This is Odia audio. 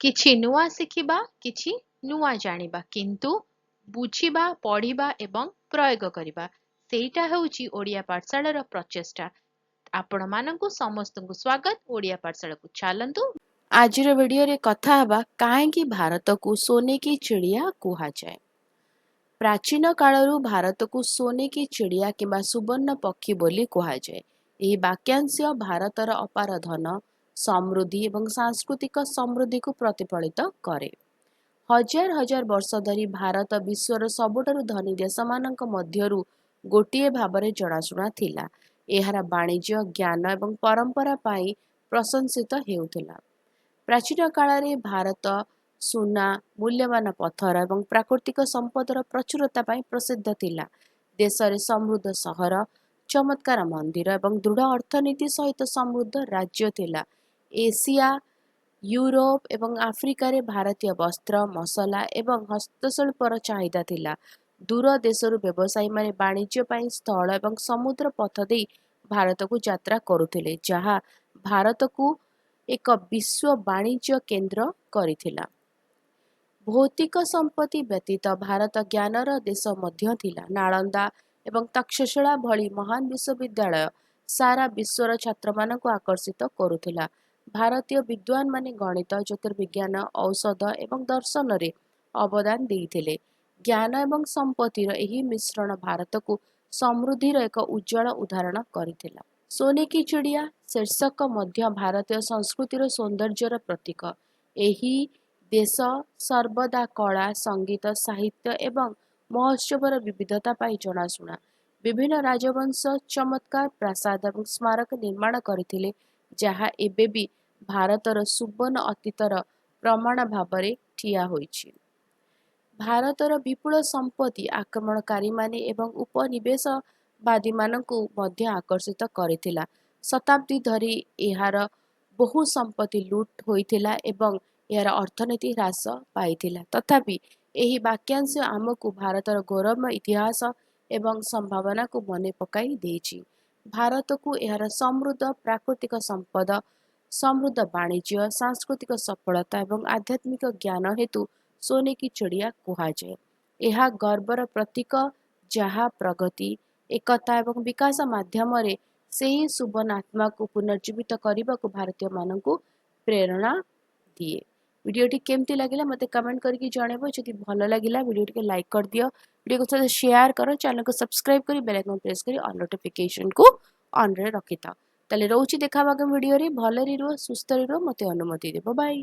କିଛି ନୂଆ ଶିଖିବା, କିଛି ନୂଆ ଜାଣିବା, କିନ୍ତୁ ବୁଝିବା, ପଢିବା ଏବଂ ପ୍ରୟୋଗ କରିବା, ସେଇଟା ହେଉଛି ଓଡ଼ିଆ ପାଠଶାଳାର ପ୍ରଚେଷ୍ଟା। ଆପଣମାନଙ୍କୁ ସମସ୍ତଙ୍କୁ ସ୍ୱାଗତ ଓଡ଼ିଆ ପାଠଶାଳାକୁ। ଚାଲନ୍ତୁ ଆଜିର ଭିଡିଓରେ କଥା ହେବା କାହିଁକି ଭାରତକୁ ସୋନେ କି ଚିଡ଼ିଆ କୁହାଯାଏ। ପ୍ରାଚୀନ କାଳରୁ ଭାରତକୁ ସୋନେ କି ଚିଡ଼ିଆ କିମ୍ବା ସୁବର୍ଣ୍ଣ ପକ୍ଷୀ ବୋଲି କୁହାଯାଏ। ଏହି ବାକ୍ୟାଂଶ ଭାରତର ଅପାର ଧନ, ସମୃଦ୍ଧି ଏବଂ ସାଂସ୍କୃତିକ ସମୃଦ୍ଧିକୁ ପ୍ରତିଫଳିତ କରେ। ହଜାର ହଜାର ବର୍ଷ ଧରି ଭାରତ ବିଶ୍ୱର ସବୁଠାରୁ ଧନୀ ଦେଶମାନଙ୍କ ମଧ୍ୟରୁ ଗୋଟିଏ ଭାବରେ ଜଣାଶୁଣା ଥିଲା। ଏହାର ବାଣିଜ୍ୟ, ଜ୍ଞାନ ଏବଂ ପରମ୍ପରା ପାଇଁ ପ୍ରଶଂସିତ ହେଉଥିଲା। ପ୍ରାଚୀନ କାଳରେ ଭାରତ ସୁନା, ମୂଲ୍ୟବାନ ପଥର ଏବଂ ପ୍ରାକୃତିକ ସମ୍ପଦର ପ୍ରଚୁରତା ପାଇଁ ପ୍ରସିଦ୍ଧ ଥିଲା। ଦେଶରେ ସମୃଦ୍ଧ ସହର, ଚମତ୍କାର ମନ୍ଦିର ଏବଂ ଦୃଢ଼ ଅର୍ଥନୀତି ସହିତ ସମୃଦ୍ଧ ରାଜ୍ୟ ଥିଲା। ଏସିଆ, ୟୁରୋପ ଏବଂ ଆଫ୍ରିକାରେ ଭାରତୀୟ ବସ୍ତ୍ର, ମସଲା ଏବଂ ହସ୍ତଶିଳ୍ପର ଚାହିଦା ଥିଲା। ଦୂର ଦେଶରୁ ବ୍ୟବସାୟୀମାନେ ବାଣିଜ୍ୟ ପାଇଁ ସ୍ଥଳ ଏବଂ ସମୁଦ୍ର ପଥ ଦେଇ ଭାରତକୁ ଯାତ୍ରା କରୁଥିଲେ, ଯାହା ଭାରତକୁ ଏକ ବିଶ୍ୱ ବାଣିଜ୍ୟ କେନ୍ଦ୍ର କରିଥିଲା। ଭୌତିକ ସମ୍ପତ୍ତି ବ୍ୟତୀତ ଭାରତ ଜ୍ଞାନର ଦେଶ ମଧ୍ୟ ଥିଲା। ନାଳନ୍ଦା ଏବଂ ତକ୍ଷଶିଳା ଭଳି ମହାନ ବିଶ୍ୱବିଦ୍ୟାଳୟ ସାରା ବିଶ୍ୱର ଛାତ୍ରମାନଙ୍କୁ ଆକର୍ଷିତ କରୁଥିଲା। ଭାରତୀୟ ବିଦ୍ୱାନମାନେ ଗଣିତ, ଜ୍ୟୋତିର୍ବିଜ୍ଞାନ, ଔଷଧ ଏବଂ ଦର୍ଶନରେ ଅବଦାନ ଦେଇଥିଲେ। ଜ୍ଞାନ ଏବଂ ସମ୍ପତ୍ତିର ଏହି ମିଶ୍ରଣ ଭାରତକୁ ସମୃଦ୍ଧିର ଏକ ଉଜ୍ଜ୍ୱଳ ଉଦାହରଣ କରିଥିଲା। ସୋନେ କି ଚିଡ଼ିଆ ଶୀର୍ଷକ ମଧ୍ୟ ଭାରତୀୟ ସଂସ୍କୃତିର ସୌନ୍ଦର୍ଯ୍ୟର ପ୍ରତୀକ। ଏହି ଦେଶ ସର୍ବଦା କଳା, ସଙ୍ଗୀତ, ସାହିତ୍ୟ ଏବଂ ମହୋତ୍ସବର ବିବିଧତା ପାଇଁ ଜଣାଶୁଣା। ବିଭିନ୍ନ ରାଜବଂଶ ଚମତ୍କାର ପ୍ରାସାଦ ଏବଂ ସ୍ମାରକ ନିର୍ମାଣ କରିଥିଲେ, ଯାହା ଏବେ ବି ଭାରତର ସୁବର୍ଣ୍ଣ ଅତୀତର ପ୍ରମାଣ ଭାବରେ ଠିଆ ହୋଇଛି। ଭାରତର ବିପୁଳ ସମ୍ପତ୍ତି ଆକ୍ରମଣକାରୀମାନେ ଏବଂ ଉପନିବେଶବାଦୀମାନଙ୍କୁ ମଧ୍ୟ ଆକର୍ଷିତ କରିଥିଲା। ଶତାବ୍ଦୀ ଧରି ଏହାର ବହୁ ସମ୍ପତ୍ତି ଲୁଟ ହୋଇଥିଲା ଏବଂ ଏହାର ଅର୍ଥନୀତି ହ୍ରାସ ପାଇଥିଲା। ତଥାପି ଏହି ବାକ୍ୟାଂଶ ଆମକୁ ଭାରତର ଗୌରବମୟ ଇତିହାସ ଏବଂ ସମ୍ଭାବନାକୁ ମନେ ପକାଇ ଦେଇଛି। ଭାରତକୁ ଏହାର ସମୃଦ୍ଧ ପ୍ରାକୃତିକ ସମ୍ପଦ, ସମୃଦ୍ଧ ବାଣିଜ୍ୟ, ସାଂସ୍କୃତିକ ସଫଳତା ଏବଂ ଆଧ୍ୟାତ୍ମିକ ଜ୍ଞାନ ହେତୁ ସୋନେ କି ଚିଡ଼ିଆ କୁହାଯାଏ। ଏହା ଗର୍ବର ପ୍ରତୀକ, ଯାହା ପ୍ରଗତି, ଏକତା ଏବଂ ବିକାଶ ମାଧ୍ୟମରେ ସେହି ସୁବର୍ଣ୍ଣ ଆତ୍ମାକୁ ପୁନର୍ଜୀବିତ କରିବାକୁ ଭାରତୀୟମାନଙ୍କୁ ପ୍ରେରଣା ଦିଏ। ଭିଡ଼ିଓଟି କେମିତି ଲାଗିଲା ମୋତେ କମେଣ୍ଟ କରିକି ଜଣାଇବ। ଯଦି ଭଲ ଲାଗିଲା ଭିଡ଼ିଓଟିକୁ ଲାଇକ୍ କରିଦିଅ, ଭିଡ଼ିଓକୁ ସହିତ ସେୟାର କର, ଚ୍ୟାନେଲକୁ ସବସ୍କ୍ରାଇବ୍ କରି ବେଲ୍ ଆଇକନ୍ ପ୍ରେସ୍ କରି ଅଲ୍ ନୋଟିଫିକେସନକୁ ଅନ୍ରେ ରଖିଥାଅ। ତାହେଲେ ରହୁଛି ଦେଖା ହେବା ଆଗାମୀ ଭିଡ଼ିଓରେ। ଭଲରେ ରୁହ, ସୁସ୍ଥରେ ରୁହ, ମୋତେ ଅନୁମତି ଦେବ। ବାଏ।